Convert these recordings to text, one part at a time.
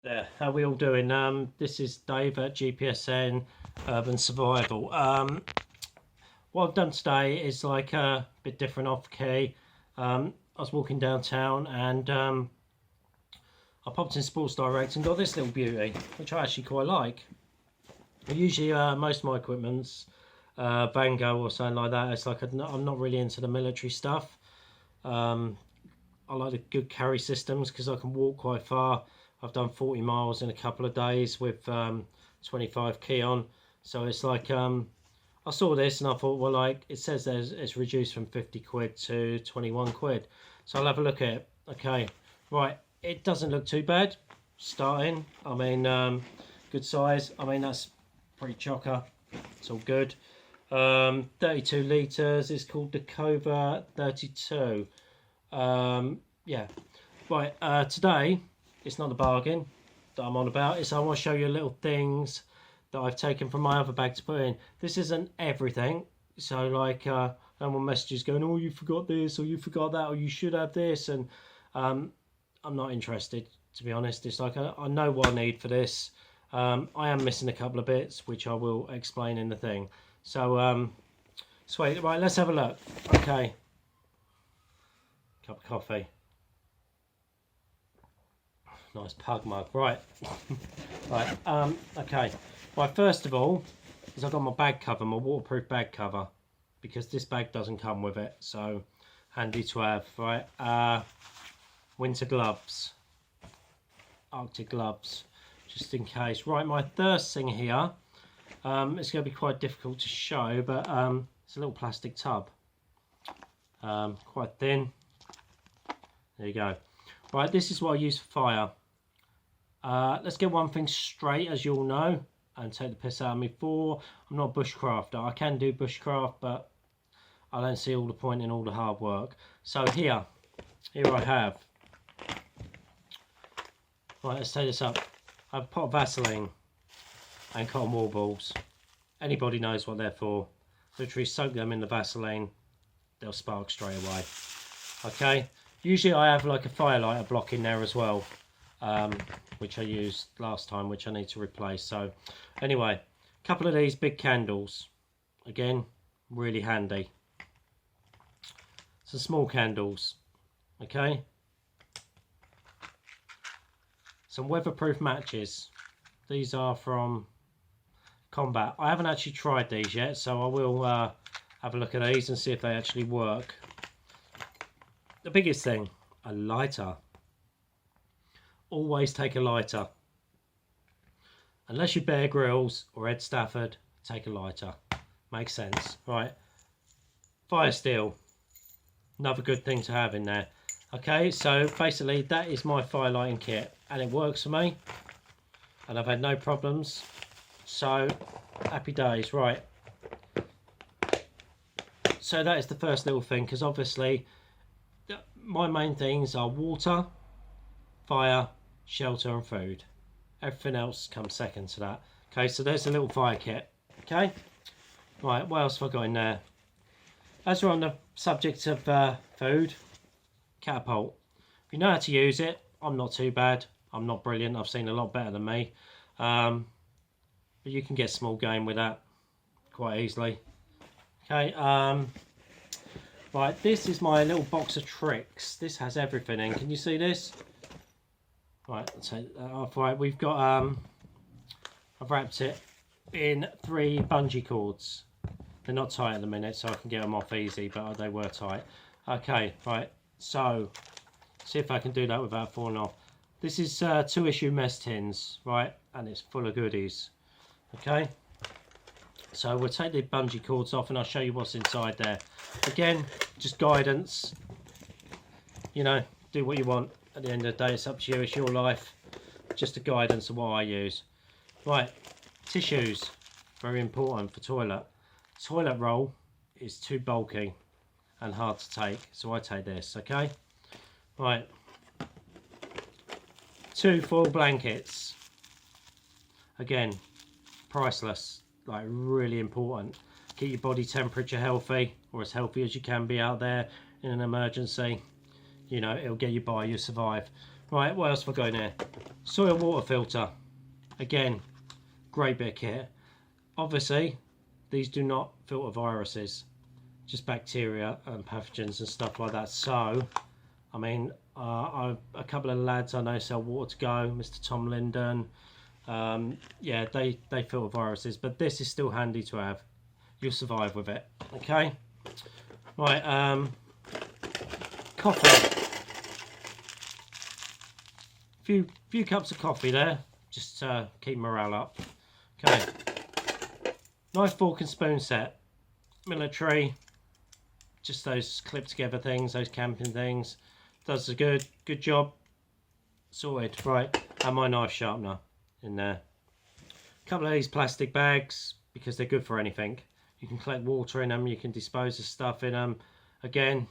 There, how we all doing? This is Dave at GPSN Urban Survival. What I've done today is like a bit different off key. I was walking downtown and I popped in Sports Direct and got this little beauty, which I actually quite like. Usually, most of my equipment's Vango or something like that. It's like I'm not really into the military stuff. I like the good carry systems because I can walk quite far. I've done 40 miles in a couple of days with 25 key on. So it's like, I saw this and I thought, well, like it says it's reduced from 50 quid to 21 quid. So I'll have a look at it. Okay, right, it doesn't look too bad starting. I mean, good size. I mean, that's pretty chocker. It's all good. 32 litres. It's called the Covert 32. Yeah, right, today it's not the bargain that I'm on about. It's I want to show you little things that I've taken from my other bag to put in. This isn't everything, so like no one messages going, oh, you forgot this or you forgot that or you should have this, and I'm not interested, to be honest. It's like I know what I need for this. I am missing a couple of bits which I will explain in the thing. So sweet. Right, let's have a look. Okay, cup of coffee. Nice pug mug. Right. Right. Okay. Right, first of all is I've got my bag cover, my waterproof bag cover, because this bag doesn't come with it, so handy to have. Right. Winter gloves, Arctic gloves, just in case. Right, my first thing here, it's going to be quite difficult to show, but it's a little plastic tub, quite thin. There you go. Right, this is what I use for fire. Let's get one thing straight, as you all know, and take the piss out of me for, I'm not a bushcrafter. I can do bushcraft, but I don't see all the point in all the hard work. So here I have, right, let's take this up. I have a pot of Vaseline and cotton wool balls. Anybody knows what they're for. Literally soak them in the Vaseline, they'll spark straight away. Okay, usually I have like a firelighter block in there as well, which I used last time, which I need to replace. So anyway, a couple of these big candles, again, really handy. Some small candles, okay. Some weatherproof matches. These are from Combat. I haven't actually tried these yet, so I will have a look at these and see if they actually work. The biggest thing, a lighter. Always take a lighter. Unless you're Bear Grylls or Ed Stafford, take a lighter. Makes sense. Right. Fire steel. Another good thing to have in there. Okay, so basically that is my fire lighting kit, and it works for me. And I've had no problems. So, happy days. Right. So that is the first little thing, because obviously my main things are water, fire, shelter and food. Everything else comes second to that. Okay, so there's a little fire kit. Okay, right, what else have I got in there? As we're on the subject of food, catapult. If you know how to use it, I'm not too bad. I'm not brilliant. I've seen a lot better than me. But you can get small game with that quite easily. Okay, right, this is my little box of tricks. This has everything in. Can you see this? Right, let's take that off. Right, we've got, I've wrapped it in 3 bungee cords. They're not tight at the minute, so I can get them off easy, but they were tight. Okay, right, so, see if I can do that without falling off. This is 2-issue mess tins, right, and it's full of goodies. Okay, so we'll take the bungee cords off and I'll show you what's inside there. Again, just guidance. You know, do what you want. At the end of the day, it's up to you, it's your life. Just a guidance of what I use. Right, tissues, very important for toilet. Toilet roll is too bulky and hard to take, so I take this, okay? Right, 2 foil blankets. Again, priceless, like really important. Keep your body temperature healthy, or as healthy as you can be out there in an emergency. You know, it'll get you by, you'll survive. Right, what else have I got in here? Soil water filter. Again, great bit of kit. Obviously, these do not filter viruses, just bacteria and pathogens and stuff like that. So, I mean, a couple of lads I know sell water to go, Mr. Tom Linden. Yeah, they filter viruses, but this is still handy to have. You'll survive with it. Okay. Right. Coffee. Few cups of coffee there, just to keep morale up. Okay. Knife, fork and spoon set. Military. Just those clip together things, those camping things. Does a good job. Sorted. Right. And my knife sharpener in there. A couple of these plastic bags because they're good for anything. You can collect water in them. You can dispose of stuff in them. Again,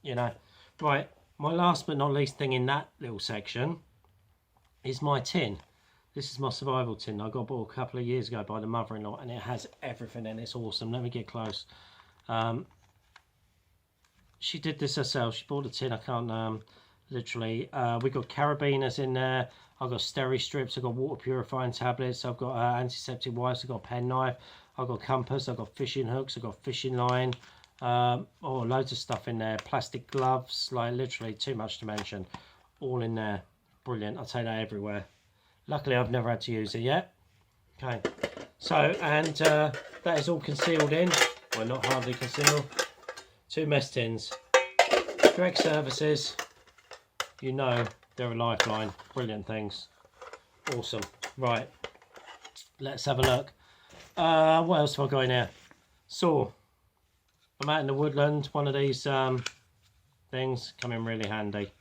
you know. Right. My last but not least thing in that little section is my tin. This is my survival tin I got bought a couple of years ago by the mother-in-law, and it has everything in it. It's awesome. Let me get close. She did this herself. She bought the tin. I can't literally. We got carabiners in there. I've got steri strips. I've got water purifying tablets. I've got antiseptic wipes. I've got a pen knife. I've got compass. I've got fishing hooks. I've got fishing line. Oh, loads of stuff in there. Plastic gloves, like literally too much to mention. All in there. Brilliant. I'll take that everywhere. Luckily, I've never had to use it yet. Okay. So, and that is all concealed in. Well, not hardly concealed. 2 mess tins. Direct services. You know they're a lifeline. Brilliant things. Awesome. Right. Let's have a look. What else have I got in here? Saw. I'm out in the woodland. One of these things come in really handy,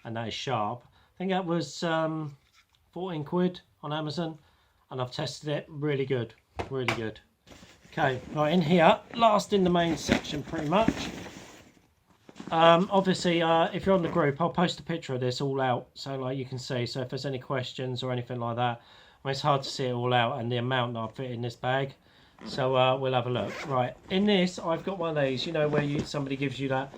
and that is sharp. I think that was 14 quid on Amazon, and I've tested it. Really good, really good. Okay, right in here, last in the main section pretty much. Obviously, if you're on the group, I'll post a picture of this all out, so like you can see. So if there's any questions or anything like that, I mean, it's hard to see it all out and the amount that I fit in this bag. So we'll have a look. Right, in this I've got one of these, you know, where somebody gives you that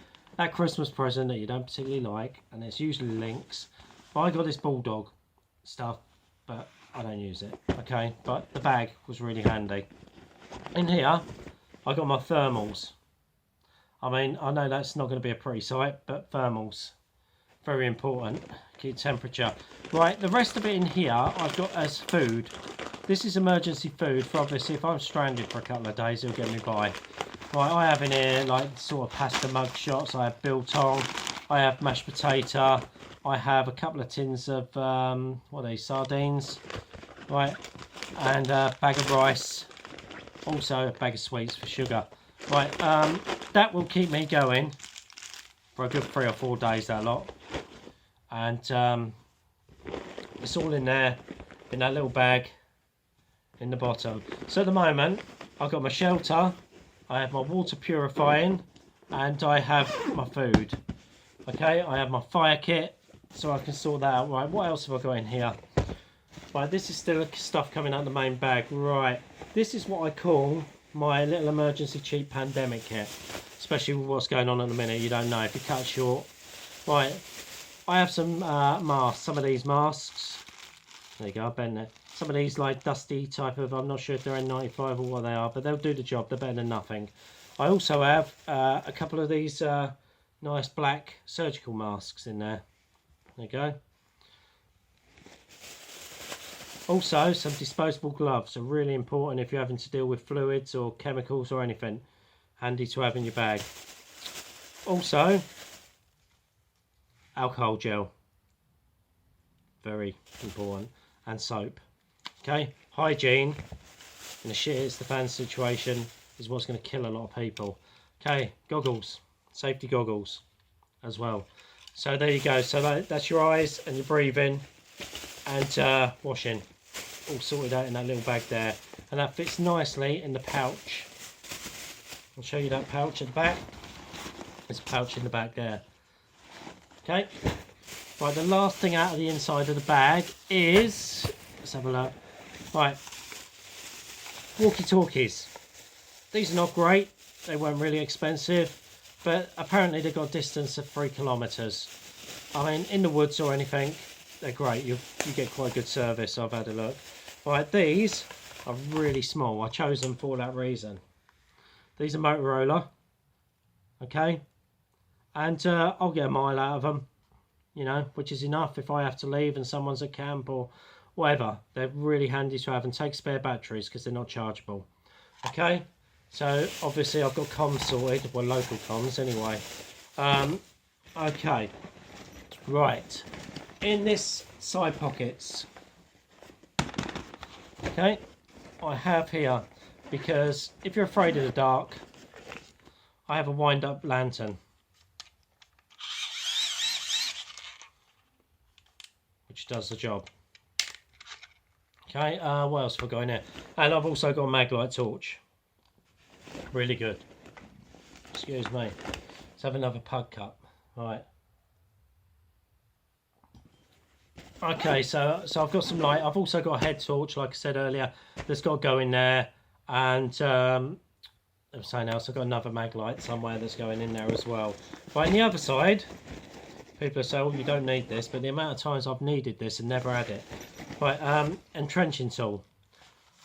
Christmas present that you don't particularly like, and it's usually links. But I got this bulldog stuff, but I don't use it. Okay, but the bag was really handy. In here I got my thermals. I mean, I know that's not going to be a pretty sight, but thermals, very important. Keep temperature. Right, the rest of it in here I've got as food. This is emergency food for, obviously, if I'm stranded for a couple of days, it'll get me by. Right, I have in here like sort of pasta mug shots. I have biltong. I have mashed potato. I have a couple of tins of what are these, sardines. Right, and a bag of rice. Also a bag of sweets for sugar. Right, that will keep me going for a good 3 or 4 days, that lot. And it's all in there in that little bag in the bottom. So at the moment I've got my shelter, I have my water purifying, and I have my food. Okay, I have my fire kit, so I can sort that out. Right, what else have I got in here? Right, this is still stuff coming out of the main bag. Right, this is what I call my little emergency cheap pandemic kit, especially with what's going on at the minute. You don't know if you cut short. Right, I have some masks, some of these masks. There you go, I bent it. Some of these like dusty type of, I'm not sure if they're N95 or what they are, but they'll do the job. They're better than nothing. I also have a couple of these nice black surgical masks in there. There you go. Also, some disposable gloves are really important if you're having to deal with fluids or chemicals or anything. Handy to have in your bag. Also, alcohol gel. Very important. And soap. Okay, hygiene in the shit it's the fan situation is what's going to kill a lot of people. Okay, goggles, safety goggles as well. So there you go. So that's your eyes and your breathing and washing, all sorted out in that little bag there, and that fits nicely in the pouch. I'll show you that pouch at the back. There's a pouch in the back there. Okay, right, the last thing out of the inside of the bag is, let's have a look. Right, walkie-talkies. These are not great, they weren't really expensive, but apparently they've got a distance of 3 kilometres. I mean, in the woods or anything, they're great. You get quite good service. I've had a look. Right, these are really small. I chose them for that reason. These are Motorola. Okay. And I'll get a mile out of them, you know, which is enough if I have to leave and someone's at camp or whatever. They're really handy to have, and take spare batteries because they're not chargeable. Okay. So obviously I've got comms sorted, well, local comms anyway. Okay, right, in this side pockets, okay, I have here, because if you're afraid of the dark, I have a wind up lantern, which does the job. Okay, what else have I got in here? And I've also got a maglite torch. Really good. Excuse me. Let's have another pug cup. Right. Okay, so I've got some light. I've also got a head torch, like I said earlier, that's got to go in there. And I'm saying else, I've got another mag light somewhere that's going in there as well. But on the other side, people are saying, oh, you don't need this, but the amount of times I've needed this and never had it. Right, entrenching tool.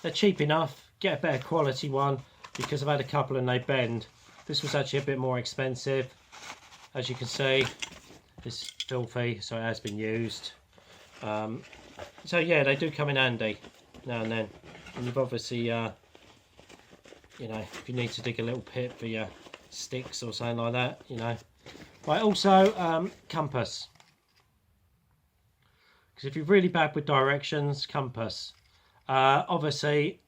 They're cheap enough. Get a better quality one, because I've had a couple and they bend. This was actually a bit more expensive. As you can see, it's filthy, so it has been used. So yeah, they do come in handy now and then. And you've obviously, you know, if you need to dig a little pit for your sticks or something like that, you know. Right, also compass. Because if you're really bad with directions, compass. Obviously,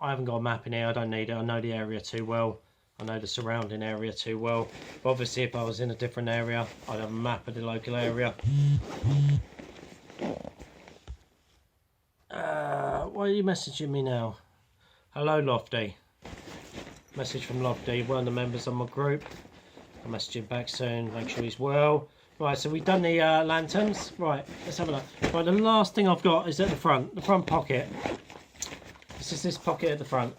I haven't got a map in here, I don't need it, I know the area too well. I know the surrounding area too well. But obviously if I was in a different area, I'd have a map of the local area. Why are you messaging me now? Hello Lofty. Message from Lofty, one of the members of my group. I'll message him back soon, make sure he's well. Right, so we've done the lanterns. Right, let's have a look. Right, the last thing I've got is at the front pocket. This is this pocket at the front.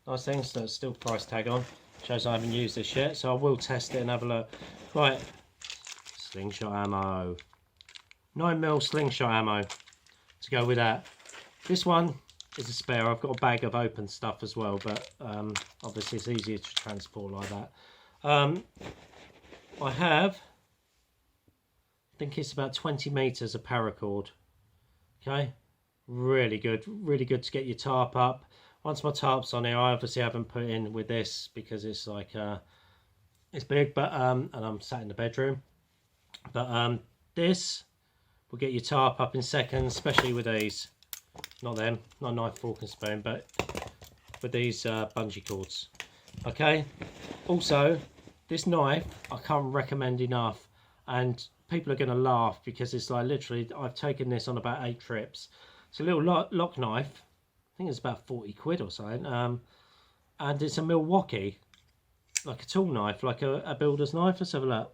Nice thing, so there's still price tag on. Shows I haven't used this yet, so I will test it and have a look. Right, slingshot ammo. 9mm slingshot ammo to go with that. This one is a spare. I've got a bag of open stuff as well, but obviously it's easier to transport like that. I have, I think it's about 20 meters of paracord. Okay, really good to get your tarp up. Once my tarp's on here, I obviously haven't put in with this because it's like it's big, but and I'm sat in the bedroom. But this will get your tarp up in seconds, especially with these. Not them, not knife, fork and spoon, but with these bungee cords. Okay. Also, this knife I can't recommend enough, and people are going to laugh because it's like literally I've taken this on about 8 trips. It's a little lock knife. I think it's about 40 quid or something. And it's a Milwaukee, like a tool knife, like a builder's knife. Let's have a look.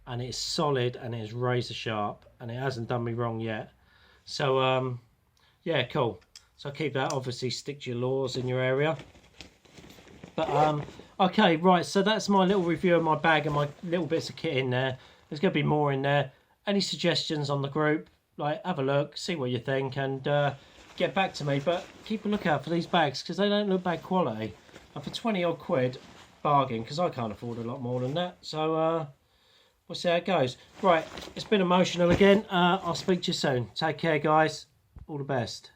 And it's solid and it's razor sharp and it hasn't done me wrong yet. So yeah, cool. So keep that, obviously stick to your laws in your area. But okay, right, so that's my little review of my bag and my little bits of kit in there. There's going to be more in there. Any suggestions on the group, like have a look, see what you think, and get back to me. But keep a lookout for these bags because they don't look bad quality. And for 20 odd quid, bargain, because I can't afford a lot more than that. So we'll see how it goes. Right, it's been emotional again. I'll speak to you soon. Take care, guys. All the best.